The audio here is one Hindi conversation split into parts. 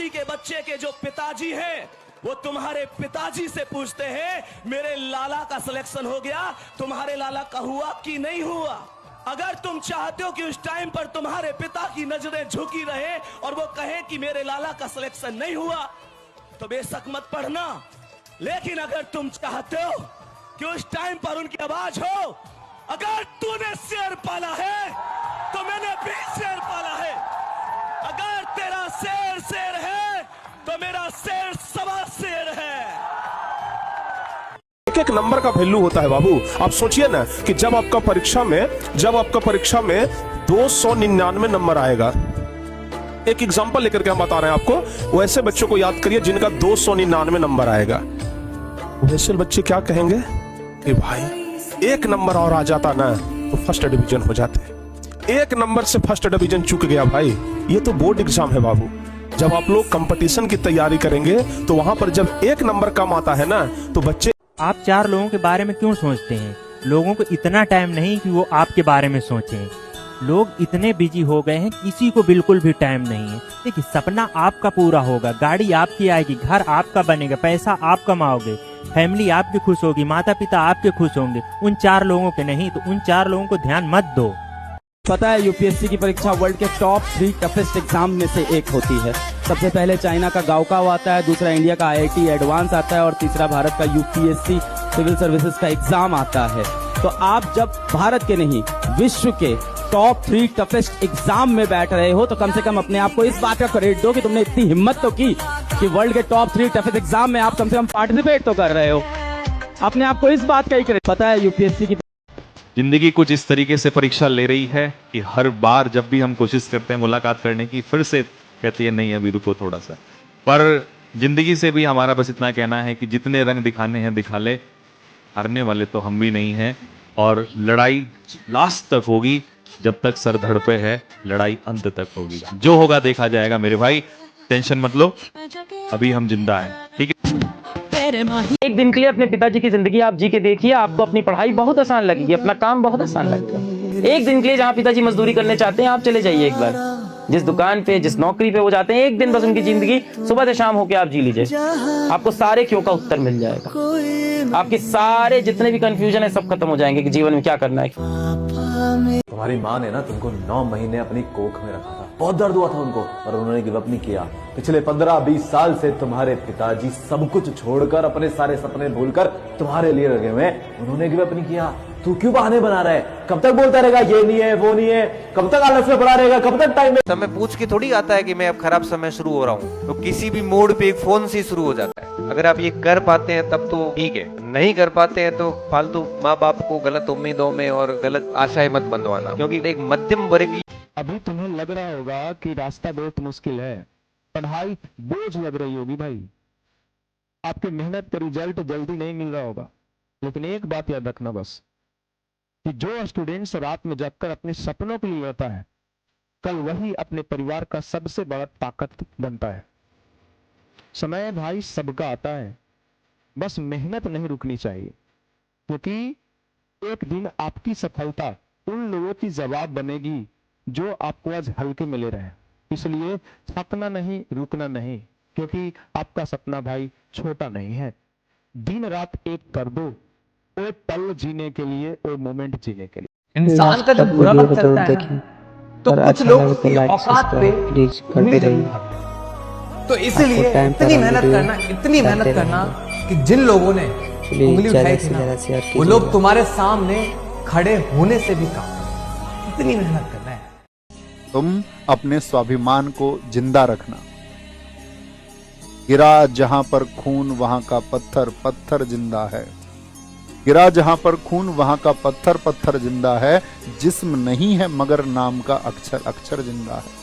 किसी के बच्चे के जो पिताजी हैं वो तुम्हारे पिताजी से पूछते हैं मेरे लाला का सिलेक्शन हो गया, तुम्हारे लाला का हुआ कि नहीं हुआ। अगर तुम चाहते हो कि उस टाइम पर तुम्हारे पिता की नजरें झुकी रहे और वो कहे कि मेरे लाला का सिलेक्शन नहीं हुआ तो बेशक मत पढ़ना। लेकिन अगर तुम चाहते हो कि उस टाइम पर उनकी आवाज हो, अगर तूने शेर पाला है तो मैंने भी शेर पाला है। अगर तेरा शेर शेर है तो मेरा शेर सवा शेर है। एक एक नंबर का वैल्यू होता है बाबू। आप सोचिए ना कि जब आपका परीक्षा में 299 नंबर आएगा, एक एग्जांपल लेकर के हम बता रहे हैं आपको, वैसे बच्चों को याद करिए जिनका 299 नंबर आएगा। वैसे बच्चे क्या कहेंगे कि भाई एक नंबर और आ जाता ना तो फर्स्ट डिवीजन हो जाते। एक नंबर से फर्स्ट डिवीजन चूक गया भाई। ये तो बोर्ड एग्जाम है बाबू। जब आप लोग कंपटीशन की तैयारी करेंगे तो वहां पर जब एक नंबर कम आता है ना तो बच्चे। आप 4 लोगों के बारे में क्यों सोचते हैं? लोगों को इतना टाइम नहीं कि वो आपके बारे में सोचें। लोग इतने बिजी हो गए हैं, किसी को बिल्कुल भी टाइम नहीं है। देखिए, सपना आपका पूरा होगा, गाड़ी आपकी आएगी, घर आपका बनेगा, पैसा आप कमाओगे, फैमिली आपकी खुश होगी, माता पिता आपके खुश होंगे। उन 4 लोगों के नहीं, तो उन 4 लोगों को ध्यान मत दो। पता है यूपीएससी की परीक्षा वर्ल्ड के टॉप 3 टफेस्ट एग्जाम में से एक होती है। सबसे पहले चाइना का गाओकाव आता है, दूसरा इंडिया का आईआईटी एडवांस आता है और तीसरा भारत का यूपीएससी सिविल सर्विसेज का एग्जाम आता है। तो आप जब भारत के नहीं विश्व के टॉप 3 टफेस्ट एग्जाम में बैठ रहे हो तो कम से कम अपने आप को इस बात का क्रेडिट दो कि तुमने इतनी हिम्मत तो की कि वर्ल्ड के टॉप 3 टफेस्ट एग्जाम में आप कम से कम पार्टिसिपेट तो कर रहे हो। अपने आप को इस बात का ही क्रेडिट। पता है यूपीएससी की जिंदगी कुछ इस तरीके से परीक्षा ले रही है कि हर बार जब भी हम कोशिश करते हैं मुलाकात करने की, फिर से कहती है नहीं अभी रुको थोड़ा सा। पर जिंदगी से भी हमारा बस इतना कहना है कि जितने रंग दिखाने हैं दिखा ले, हारने वाले तो हम भी नहीं हैं। और लड़ाई लास्ट तक होगी, जब तक सर धड़ पे है लड़ाई अंत तक होगी। जो होगा देखा जाएगा मेरे भाई, टेंशन मत लो, अभी हम जिंदा हैं, ठीक है। एक दिन के लिए अपने पिताजी की जिंदगी आप जी के देखिए, आपको अपनी पढ़ाई बहुत आसान लगेगी, अपना काम बहुत आसान लगेगा। एक दिन के लिए जहाँ पिताजी मजदूरी करने चाहते हैं आप चले जाइए, एक बार जिस दुकान पे जिस नौकरी पे वो जाते हैं, एक दिन बस उनकी जिंदगी सुबह से शाम होके आप जी लीजिए, आपको सारे क्यों का उत्तर मिल जाएगा। आपके सारे जितने भी कंफ्यूजन है सब खत्म हो जाएंगे कि जीवन में क्या करना है। तुम्हारी माँ ने ना तुमको 9 महीने अपनी कोख में रखा था, बहुत दर्द हुआ था उनको, पर उन्होंने गिव अप नहीं किया। पिछले 15-20 साल से तुम्हारे पिताजी सब कुछ छोड़कर, अपने सारे सपने भूलकर तुम्हारे लिए लगे हुए हैं, उन्होंने गिव अप नहीं किया। तू क्यों बहाने बना रहा है? कब तक बोलता रहेगा ये नहीं है वो नहीं है? कब तक आलस में पड़ा रहेगा? कब तक टाइम? समय पूछ के थोड़ी आता है कि मैं अब खराब समय शुरू हो रहा हूँ, तो किसी भी मोड पे एक फोन से शुरू हो जाता है। अगर आप ये कर पाते हैं तब तो ठीक है, नहीं कर पाते हैं तो फालतू माँ बाप को गलत उम्मीदों में और गलत आशाएं मत बंधवाना, क्योंकि एक मध्यम वर्ग। अभी तुम्हें लग रहा होगा कि रास्ता बहुत मुश्किल है, पढ़ाई बोझ लग रही होगी भाई, आपकी मेहनत का रिजल्ट जल्दी नहीं मिल रहा होगा। लेकिन एक बात याद रखना बस, कि जो स्टूडेंट्स रात में जागकर अपने सपनों के लिए लड़ता है, कल वही अपने परिवार का सबसे बड़ा ताकत बनता है। समय भाई सबका आता है, बस मेहनत नहीं रुकनी चाहिए, क्योंकि एक दिन आपकी सफलता उन लोगों की जवाब बनेगी जो आपको आज हल्के मिले रहे। इसलिए थकना नहीं, रुकना नहीं, क्योंकि आपका सपना भाई छोटा नहीं है। दिन रात एक कर दो, वो पल जीने के लिए, वो मोमेंट जीने के लिए। इंसान का जब बुरा वक्त चलता है ना, तो कुछ लोग उसकी औकात पे नहीं चलते। तो इसीलिए इतनी मेहनत करना कि जिन लोगों ने उंगली उठाई थी ना, वो लोग तुम्हारे सामने खड़े होने से भी कम। इतनी मेहनत करना है। तुम अपने स्वाभिमान को जिंदा रखना। गिरा जहां पर खून वहां का पत्थर, पत्थर जिंदा है। गिरा जहां पर खून वहां का पत्थर, पत्थर जिंदा है। जिस्म नहीं है मगर नाम का अक्षर, अक्षर जिंदा है।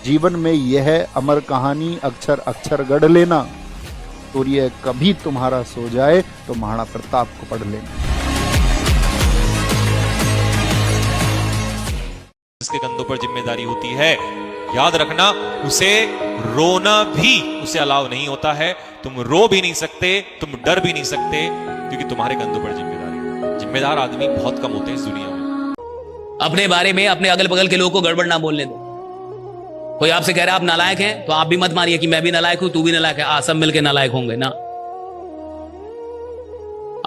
जीवन में यह अमर कहानी, अक्षर अक्षर गढ़ लेना। सूर्य कभी तुम्हारा सो जाए तो महाराणा प्रताप को पढ़ लेना। जिसके कंधों पर जिम्मेदारी होती है, याद रखना, उसे रोना भी उसे अलाउ नहीं होता है। तुम रो भी नहीं सकते, तुम डर भी नहीं सकते, क्योंकि तुम्हारे कंधों पर जिम्मेदारी है। जिम्मेदार आदमी बहुत कम होते हैं इस दुनिया में। अपने बारे में अपने अगल बगल के लोगों को गड़बड़ ना बोलने दो। कोई आपसे कह रहा है आप नालायक हैं, तो आप भी मत मारिए कि मैं भी नालायक हूं, तू भी नालायक है, सब मिलके नालायक होंगे ना।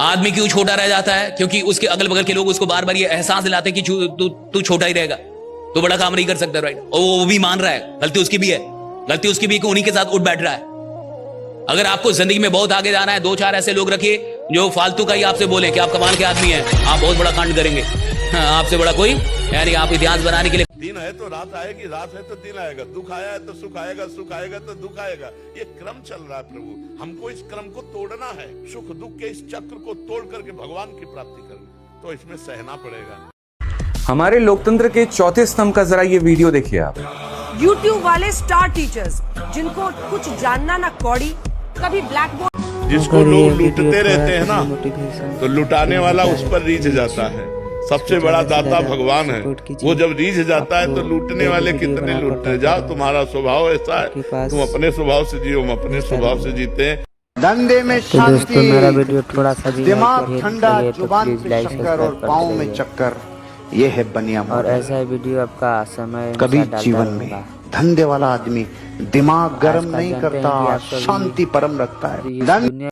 आदमी क्यों छोटा रह जाता है? क्योंकि उसके अगल बगल के लोग उसको बार बार ये एहसास दिलाते कि तू छोटा ही रहेगा, तू बड़ा काम नहीं कर सकता, राइट? और वो भी मान रहा है, गलती उसकी भी है, गलती उसकी भी कि उन्हीं के साथ उठ बैठ रहा है। अगर आपको जिंदगी में बहुत आगे जाना है, 2-4 ऐसे लोग रखिए जो फालतू का ही आपसे बोले कि आप कमाल के आदमी हैं, आप बहुत बड़ा कांड करेंगे। आपसे बड़ा कोई, यानी आप इतिहास बनाने के लिए। दिन है तो रात आएगी, रात है तो दिन आएगा, दुख आया है तो सुख आएगा, सुख आएगा तो दुख आएगा। ये क्रम चल रहा है प्रभु, हमको इस क्रम को तोड़ना है, सुख दुख के इस चक्र को तोड़ करके भगवान की प्राप्ति करनी, तो इसमें सहना पड़ेगा। हमारे लोकतंत्र के चौथे स्तंभ का जरा ये वीडियो देखिए आप। YouTube वाले स्टार टीचर्स जिनको कुछ जानना ना कौड़ी, कभी ब्लैक बोर्ड, जिसको लोग लूटते रहते हैं ना, तो लुटाने वाला उस पर रीझ जाता है। सबसे बड़ा दाता भगवान है, वो जब रीझ जाता है तो लूटने वाले कितने लूटते जाओ। तुम्हारा स्वभाव ऐसा है, तुम अपने स्वभाव से जियो, हम अपने स्वभाव से जीते हैं। धंधे में शांति, दिमाग ठंडा, जुबान पे शक्कर और पाँव में चक्कर, ये है बनिया। और ऐसा वीडियो आपका समय कभी जीवन में धंधे वाला आदमी दिमाग गर्म नहीं करता, शांति परम रखता है।